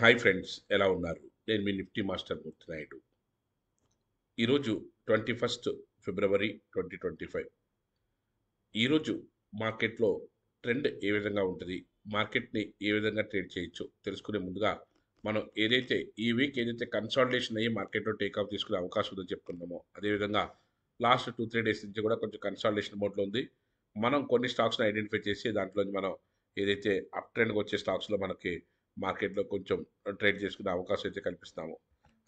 Hi friends, ఎలా ఉన్నారు? నేను మీ నిఫ్టీ మాస్టర్ మూర్తి నాయుడు. ఈరోజు 21 ఫిబ్రవరి 2025. ఈరోజు మార్కెట్లో ట్రెండ్ ఏ విధంగా ఉంటుంది, మార్కెట్ని ఏ విధంగా ట్రేడ్ చేయొచ్చు తెలుసుకునే ముందుగా మనం ఏదైతే ఈ వీక్ ఏదైతే కన్సాలిడేషన్ అయ్యి మార్కెట్లో టేక్ ఆఫ్ తీసుకునే అవకాశం ఉందని చెప్పుకున్నామో, అదేవిధంగా లాస్ట్ 2-3 డేస్ నుంచి కూడా కొంచెం కన్సాలిడేషన్ మోడ్లో ఉంది. మనం కొన్ని స్టాక్స్ని ఐడెంటిఫై చేసి దాంట్లో మనం ఏదైతే అప్ ట్రెండ్కి వచ్చే స్టాక్స్లో మనకి మార్కెట్లో కొంచెం ట్రేడ్ చేసుకునే అవకాశం అయితే కల్పిస్తాము.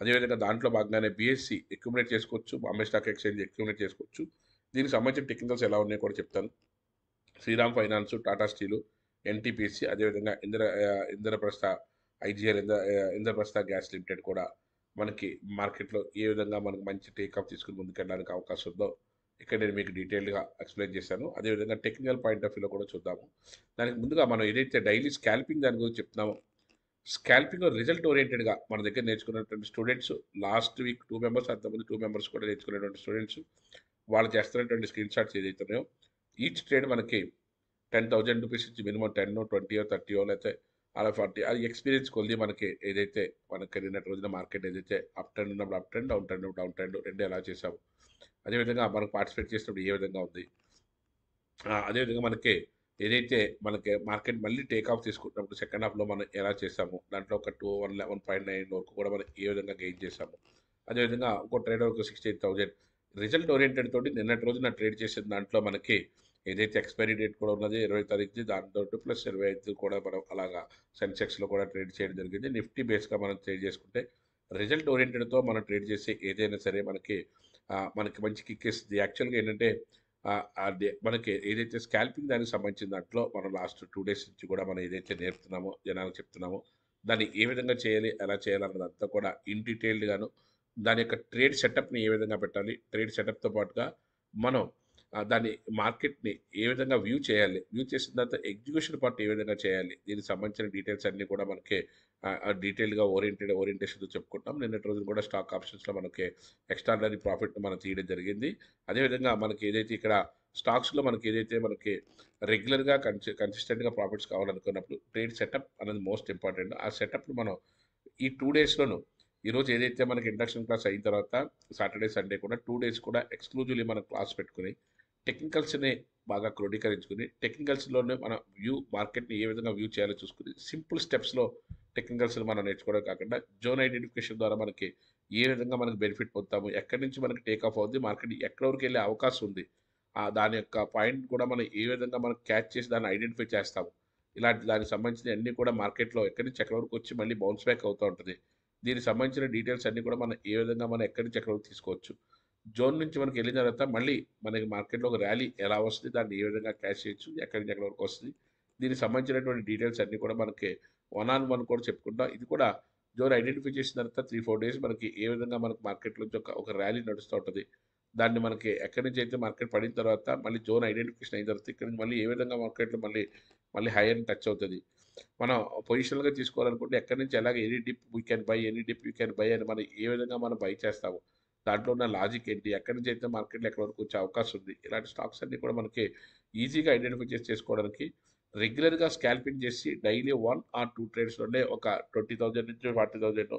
అదేవిధంగా దాంట్లో భాగంగానే బీఎస్సీ అక్యుములేట్ చేసుకోవచ్చు, బాంబే స్టాక్ ఎక్స్చేంజ్ అక్యుములేట్ చేసుకోవచ్చు. దీనికి సంబంధించిన టెక్నికల్స్ ఎలా ఉన్నాయో కూడా చెప్తాను. Shriram finance, Tata steel, NTPC, అదేవిధంగా Indraprastha, IGL, Indraprastha gas limited కూడా మనకి మార్కెట్లో ఏ విధంగా మనకు మంచి టేక్ ఆఫ్ తీసుకుని ముందుకెళ్ళడానికి అవకాశం ఉందో ఇక్కడ నేను మీకు డీటెయిల్డ్గా ఎక్స్ప్లెయిన్ చేశాను. అదేవిధంగా టెక్నికల్ పాయింట్ ఆఫ్ వ్యూలో కూడా చూద్దాము. దానికి ముందుగా మనం ఏదైతే డైలీ స్కాల్పింగ్ దాని గురించి చెప్తున్నామో, స్కాల్పింగ్ రిజల్ట్ ఓరియంటెడ్గా మన దగ్గర నేర్చుకున్నటువంటి స్టూడెంట్స్ లాస్ట్ వీక్ 2 మెంబర్స్, అంతకుముందు 2 మెంబర్స్ కూడా నేర్చుకునేటువంటి స్టూడెంట్స్ వాళ్ళు చేస్తున్నటువంటి స్క్రీన్ షాట్స్ ఏదైతే ఉన్నాయో, ఈచ్ ట్రేడ్ మనకి 10,000 రూపీస్ నుంచి మినిమం 10, 20, 30 లేకపోతే అలా 40, అది ఎక్స్పీరియన్స్ కొద్ది మనకి ఏదైతే మనకి నిన్నటి రోజున మార్కెట్ ఏదైతే అప్ ట్రెండ్ ఉన్నప్పుడు up trend, down trend down trend రెండు ఎలా చేసాము, అదేవిధంగా మనకు పార్టిసిపేట్ చేసినప్పుడు ఏ విధంగా ఉంది, అదేవిధంగా మనకి ఏదైతే మనకి మార్కెట్ మళ్ళీ టేక్ ఆఫ్ తీసుకుంటున్నప్పుడు సెకండ్ హాఫ్లో మనం ఎలా చేసాము, దాంట్లో ఒక 111.9 వరకు కూడా మనం ఏ విధంగా గెయిన్ చేసాము, అదేవిధంగా ఒక ట్రేడర్ ఒక 68,000 రిజల్ట్ ఓరియంటెడ్ తోటి నిన్నటి రోజున ట్రేడ్ చేసిన దాంట్లో మనకి ఏదైతే ఎక్స్పైరీ డేట్ కూడా ఉన్నది 20 తారీఖుది, దాంతో ప్లస్ 25 కూడా మనం అలాగా సెన్సెక్స్లో కూడా ట్రేడ్ చేయడం జరిగింది. నిఫ్టీ బేస్గా మనం ట్రేడ్ చేసుకుంటే రిజల్ట్ ఓరియంటెడ్తో మనం ట్రేడ్ చేసే ఏదైనా సరే మనకి మంచి కిక్ ఇస్తుంది. యాక్చువల్గా ఏంటంటే అది మనకి ఏదైతే స్కాల్పింగ్ దానికి సంబంధించిన దాంట్లో మనం లాస్ట్ 2 డేస్ నుంచి కూడా మనం ఏదైతే నేర్పుతున్నామో, జనాలకు చెప్తున్నామో, దాన్ని ఏ విధంగా చేయాలి, ఎలా చేయాలన్నదంతా కూడా ఇన్ డీటెయిల్డ్గాను, దాని యొక్క ట్రేడ్ సెటప్ని ఏ విధంగా పెట్టాలి, ట్రేడ్ సెటప్తో పాటుగా మనం దాన్ని మార్కెట్ని ఏ విధంగా వ్యూ చేయాలి, వ్యూ చేసిన తర్వాత ఎగ్జిక్యూషన్ పార్ట్ ఏ విధంగా చేయాలి, దీనికి సంబంధించిన డీటెయిల్స్ అన్నీ కూడా మనకి డీటెయిల్గా ఓరియంటేషన్తో చెప్పుకుంటాం. నిన్నటి రోజున కూడా స్టాక్ ఆప్షన్స్లో మనకి ఎక్స్ట్రాడినరీ ప్రాఫిట్ మనం తీయడం జరిగింది. అదేవిధంగా మనకి ఏదైతే ఇక్కడ స్టాక్స్లో మనకి ఏదైతే మనకి రెగ్యులర్గా కన్సిస్టెంట్గా ప్రాఫిట్స్ కావాలనుకున్నప్పుడు ట్రేడ్ సెటప్ అనేది మోస్ట్ ఇంపార్టెంట్. ఆ సెటప్ను మనం ఈ 2 డేస్లోనూ ఈరోజు ఏదైతే మనకి ఇండక్షన్ క్లాస్ అయిన తర్వాత సాటర్డే, సండే కూడా 2 డేస్ కూడా ఎక్స్క్లూజివ్లీ మనం క్లాస్ పెట్టుకుని టెక్నికల్స్ని బాగా క్రోడీకరించుకుని టెక్నికల్స్లోనే మన మార్కెట్ని ఏ విధంగా వ్యూ చేయాలో చూసుకుని సింపుల్ స్టెప్స్లో టెక్నికల్స్ని మనం నేర్చుకోవడం కాకుండా జోన్ ఐడెంటిఫికేషన్ ద్వారా మనకి ఏ విధంగా మనకి బెనిఫిట్ పొందుతాము, ఎక్కడి నుంచి మనకి టేక్ ఆఫ్ అవుద్ది, మార్కెట్ ఎక్కడి వరకు వెళ్ళే అవకాశం ఉంది, దాని యొక్క పాయింట్ కూడా మనం ఏ విధంగా మనం క్యాచ్ చేసి దాన్ని ఐడెంటిఫై చేస్తాము, ఇలాంటి దానికి సంబంధించిన అన్నీ కూడా మార్కెట్లో ఎక్కడి నుంచి ఎక్కడి వరకు వచ్చి మళ్ళీ బౌన్స్ బ్యాక్ అవుతూ ఉంటుంది. దీనికి సంబంధించిన డీటెయిల్స్ అన్నీ కూడా మనం ఏ విధంగా మనం ఎక్కడి నుంచి ఎక్కడి వరకు తీసుకోవచ్చు, జోన్ నుంచి మనకి వెళ్ళిన తర్వాత మళ్ళీ మనకి మార్కెట్లో ఒక ర్యాలీ ఎలా వస్తుంది, దాన్ని ఏ విధంగా క్యాష్ చేయొచ్చు, ఎక్కడి నుంచి ఎక్కడి వరకు వస్తుంది, దీనికి సంబంధించినటువంటి డీటెయిల్స్ అన్నీ కూడా మనకి 1-on-1 కూడా చెప్పుకుంటాం. ఇది కూడా జోన్ ఐడెంటిఫై చేసిన తర్వాత 3-4 డేస్ మనకి ఏ విధంగా మనకి మార్కెట్ నుంచి ఒక ర్యాలీ నడుస్తూ ఉంటుంది, దాన్ని మనకి ఎక్కడి నుంచి అయితే మార్కెట్ పడిన తర్వాత మళ్ళీ జోన్ ఐడెంటిఫికేషన్ అయిన తర్వాత ఇక్కడ నుంచి మళ్ళీ ఏ విధంగా మార్కెట్లో మళ్ళీ మళ్ళీ హైయర్ని టచ్ అవుతుంది, మనం పొజిషన్గా తీసుకోవాలనుకుంటే ఎక్కడి నుంచి ఎలాగ any dip we can buy, any dip you can buy అని మనం ఏ విధంగా మనం బై చేస్తాము, దాంట్లో ఉన్న లాజిక్ ఏంటి, ఎక్కడి నుంచి అయితే మార్కెట్లో ఎక్కడి వరకు వచ్చే అవకాశం ఉంది, ఇలాంటి స్టాక్స్ అన్నీ కూడా మనకి ఈజీగా ఐడెంటిఫై చేసి చేసుకోవడానికి రెగ్యులర్గా స్కాల్పింగ్ చేసి డైలీ 1 or 2 ట్రేడ్స్లోనే ఒక 20,000 నుంచి 40,000,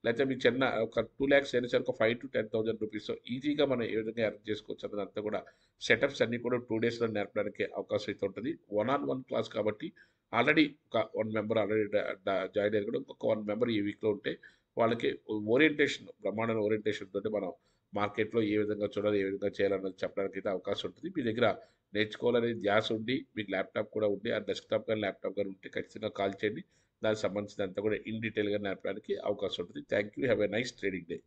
లేకపోతే మీకు చిన్న ఒక 2 lakhs అయినా సరే ఒక 5,000 to 10,000 రూపీస్ ఈజీగా మనం ఏ విధంగా ఎర్న్ చేసుకోవచ్చు అన్నదంతా కూడా సెటప్స్ అన్నీ కూడా 2 డేస్లో నేర్పడానికి అవకాశం అయితే ఉంటుంది. 1-on-1 క్లాస్ కాబట్టి ఆల్రెడీ ఒక 1 మెంబర్ ఆల్రెడీ జాయిన్ అయ్యారు కూడా, ఇంకొక 1 మెంబర్ ఈ వీక్లో ఉంటే వాళ్ళకి ఓరియంటేషన్, బ్రహ్మాండమైన ఓరియంటేషన్ తోటి మనం మార్కెట్లో ఏ విధంగా చూడాలి, ఏ విధంగా చేయాలన్నది చెప్పడానికి అయితే అవకాశం ఉంటుంది. మీ దగ్గర నేర్చుకోవాలనే ధ్యాస ఉండి మీకు ల్యాప్టాప్ కూడా ఉండి, ఆ డెస్క్టాప్ కానీ ల్యాప్టాప్ కానీ ఉంటే ఖచ్చితంగా కాల్ చేయండి. దానికి సంబంధించినంతా కూడా ఇన్ డీటెయిల్గా నేర్పడానికి అవకాశం ఉంటుంది. Thank you. Have a nice trading day.